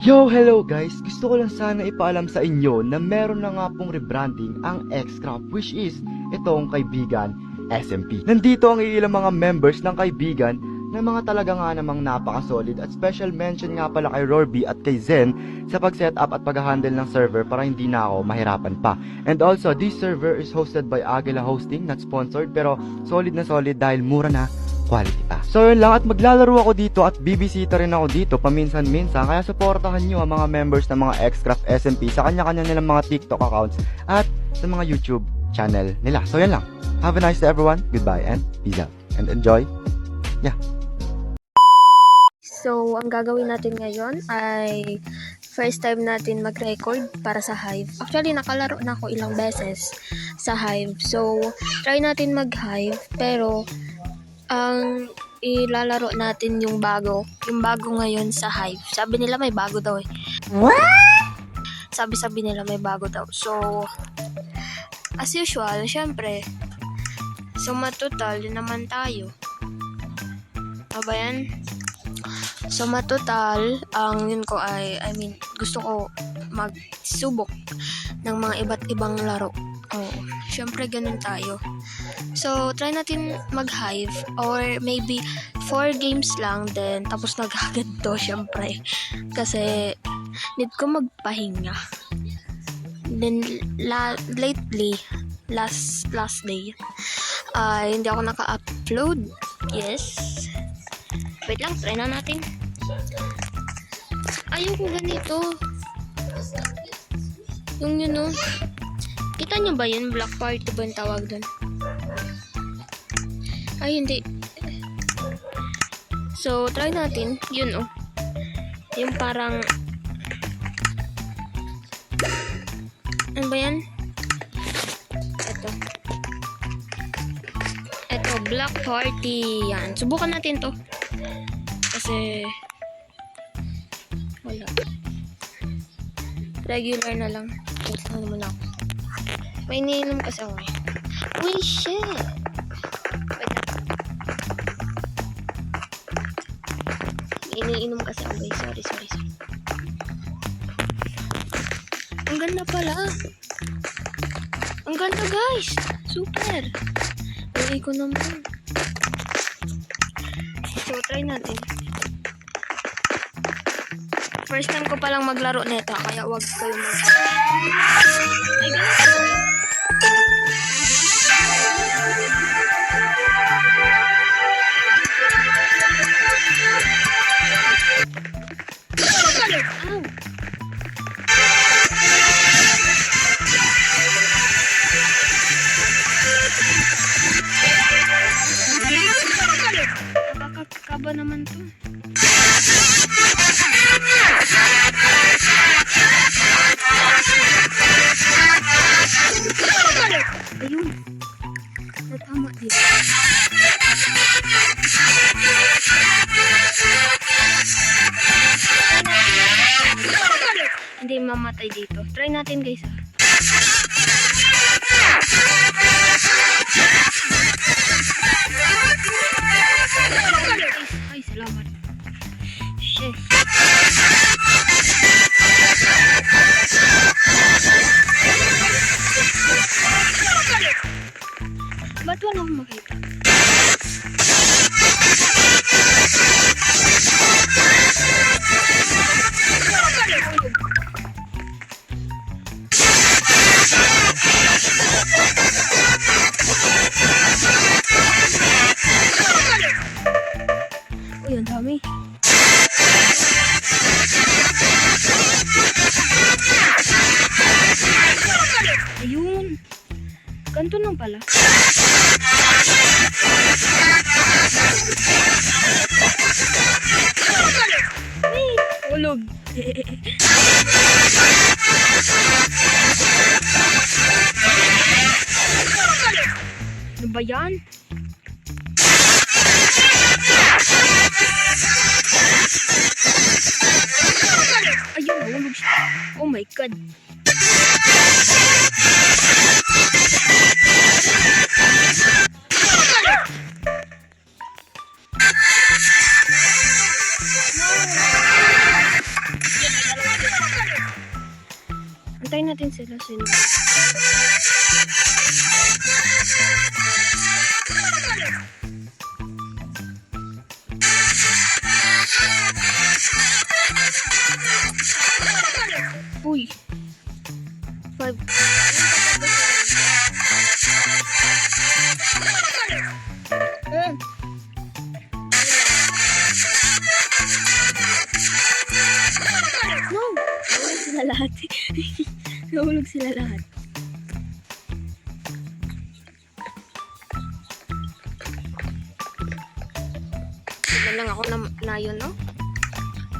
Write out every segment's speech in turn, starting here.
Yo, hello guys! Gusto ko lang sana ipaalam sa inyo na meron na nga pong rebranding ang X-Craft, which is itong kaibigan SMP. Nandito ang ilang mga members ng kaibigan na mga talaga nga namang napaka-solid, at special mention nga pala kay Rorby at kay Zen sa pag-setup at pag-handle ng server para hindi na ako mahirapan pa. And also, this server is hosted by Agila Hosting, not sponsored, pero solid na solid dahil mura na, quality pa. So yun lang, at maglalaro ako dito at bibisita rin ako dito paminsan-minsan, kaya supportahan nyo ang mga members ng mga X-Craft SMP sa kanya-kanya nilang mga TikTok accounts at sa mga YouTube channel nila. So yun lang, have a nice day everyone, goodbye and peace out and enjoy. Yeah. So, ang gagawin natin ngayon ay first time natin mag-record para sa Hive. Actually, nakalaro na ako ilang beses sa Hive. So, try natin mag-Hive, pero ang ilalaro natin yung bago. Yung bago ngayon sa Hive. Sabi nila may bago daw eh. What? Sabi nila may bago daw. So, as usual, syempre, sumatotal yun naman tayo. Ano ba yan? So, matotal, ang yun ko ay, gusto ko magsubok ng mga iba't ibang laro. Oh, syempre ganun tayo. So, try natin mag-Hive or maybe 4 games lang then tapos nag-agad to, syempre. Kasi, need ko magpahinga. Then, lately, last day, hindi ako naka-upload. Yes. Wait lang, try na natin. Ayoko ganito. Yung yun, no? Kita nyo ba yun? Black party ba yung tawag doon? Ay, hindi. So, try natin. Yun, oh. Yung parang... Ano ba yan? Ito, Black Party. Yan. Subukan natin to. Kasi... wala. Regular na lang. Wait, ano naman ako. May iniinom kasi ako eh. Uy, shit! Wait lang. May iniinom kasi ako eh. Sorry. Ang ganda pala. Ang ganda, guys. Super. Uy ko naman. So, try natin. First time ko palang maglaro nito, kaya wag kayo ay, ganito. Ow. Nakakakaba naman to. Ayun. Natama dito. Hindi mamatay dito. Try natin, guys. Ay, salamat. Shit. Ba't wala akong makita? Uy, ang dami. Ayun. Ganito lang pala. Ay, ulog. Ano ba yan? Ayun, ulog siya. Oh my God. Antayin natin sila sino. Uy. 5. No! Nahulog sila lahat. Nahulog sila lahat. Tignan lang ako na yun, no?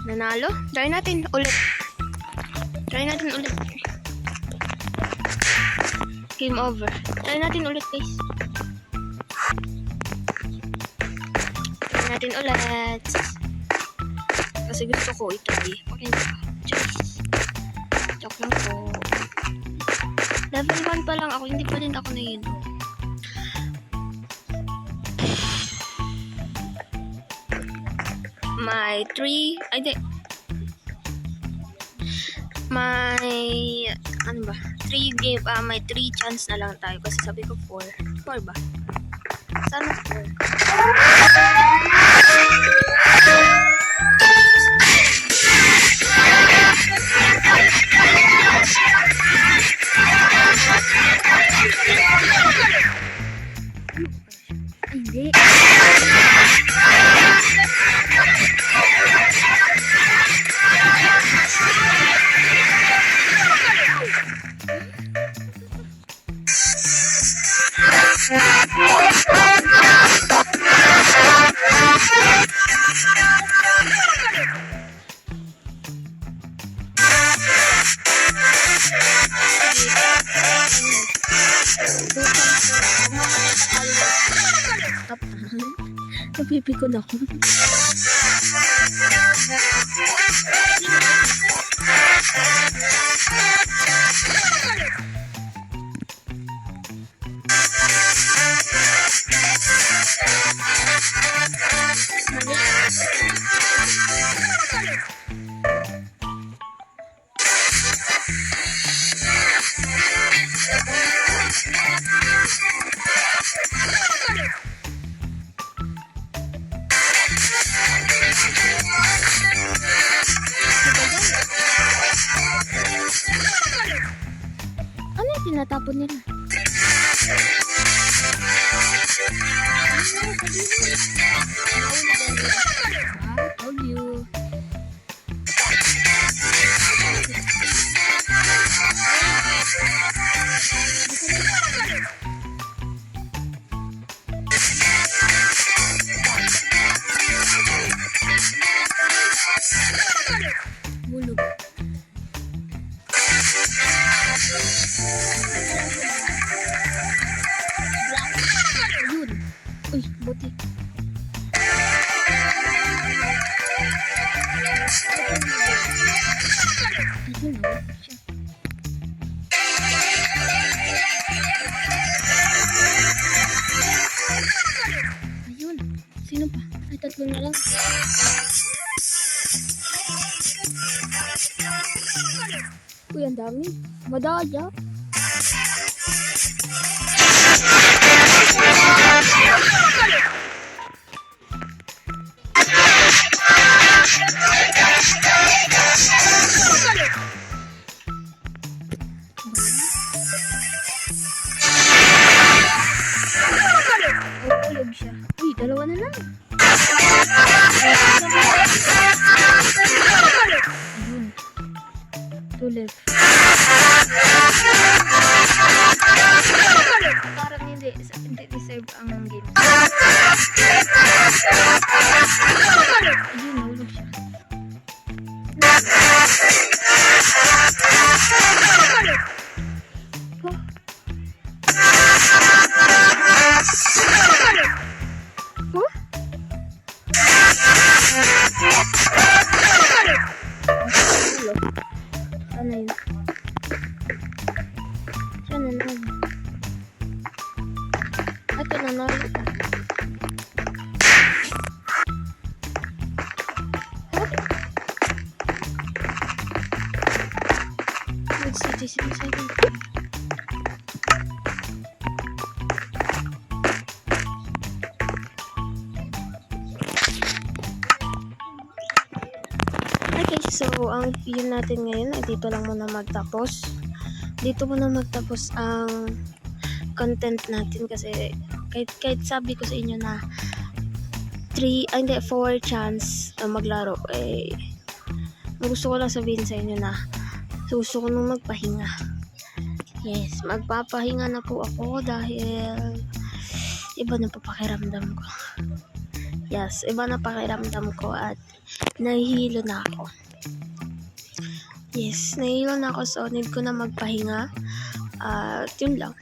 Nanalo? Try natin ulit. Try natin ulit. Game over. Try natin ulit, guys. Try natin ulit. Kasi gusto ko itry. Okay na. Joke lang po. Level 1 pa lang ako. Hindi pa din ako na yun. May 3. Ay, di. May ano ba? 3 game, may 3 chance na lang tayo kasi sabi ko 4. 4 ba? Sana 4. Hindi. Napipikon ako. Ano yung tinatapon nila? Told you. Bulog. Ayun. Uy, buti. Ayun, siya. Ayun. Sino pa? Ay, tatlo na lang. Uy, ang dami. Madaya. Ulog siya. Uy, dalawa na lang. Ayun. 2 left. Parang hindi deserve ang game. Ayun, nahulog siya. Oh. Huh? Sana yun. Sana na. Ito na na. Uy, 67 seconds. Okay, so ang video natin ngayon ay dito lang muna magtapos. Dito muna magtapos ang content natin kasi kahit sabi ko sa inyo na 4 chance na maglaro, gusto ko lang sabihin sa inyo na gusto ko nung magpahinga. Yes, magpapahinga na po ako dahil iba na pakiramdam ko. Yes, iba na pakiramdam ko at nahihilo na ako. Yes, nahihilo na ako, so need ko na magpahinga. At yun lang.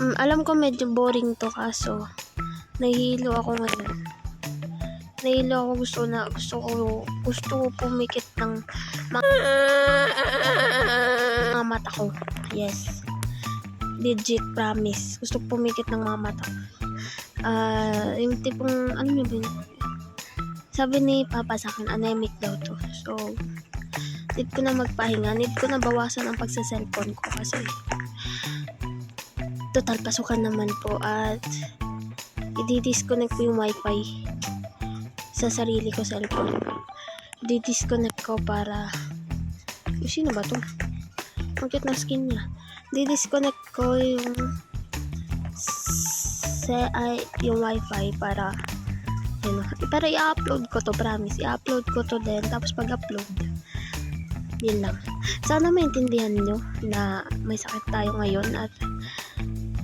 Alam ko medyo boring to kaso nahihilo ako ngayon. Nahihilo ako, gusto ko pumikit ng mga mata ko. Yes. Legit promise. Gusto ko pumikit ng mga mata ko. Yung tipong ano nyo ba yun? Sabi ni Papa sa akin, anemic daw to. So, need ko na magpahinga. Need ko na bawasan ang pagsa-cellphone ko kasi total pasukan naman po at i-disconnect ko yung wifi sa sarili ko cellphone. I-disconnect ko para sino ba to? Ang cute na skin niya. I-disconnect ko yung wifi para i-upload ko to, promise. I-upload ko to din tapos pag-upload yun lang. Sana maintindihan nyo na may sakit tayo ngayon at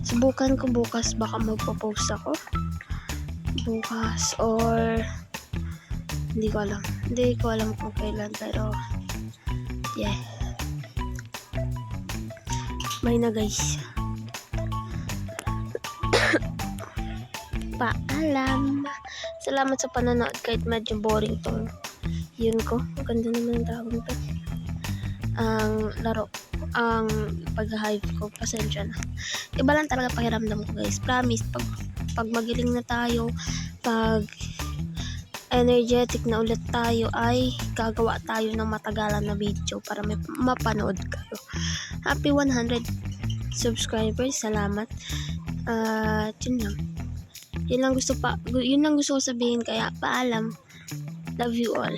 subukan ko bukas, baka magpo-post ako bukas or hindi ko alam kung kailan, pero yeah, may na guys. Paalam. Salamat sa panonood kahit medyo boring tong yun ko. Ganda naman ang tawag nito. Ang laro, ang pag-hype ko, pasensya na. Iba lang talaga pakiramdam ko guys. Promise, pag magiling na tayo, pag energetic na ulit tayo, ay gagawa tayo ng matagalan na video para may mapanood kayo. Happy 100 subscribers. Salamat. Yun lang. Yun lang gusto ko sabihin, kaya paalam. Love you all.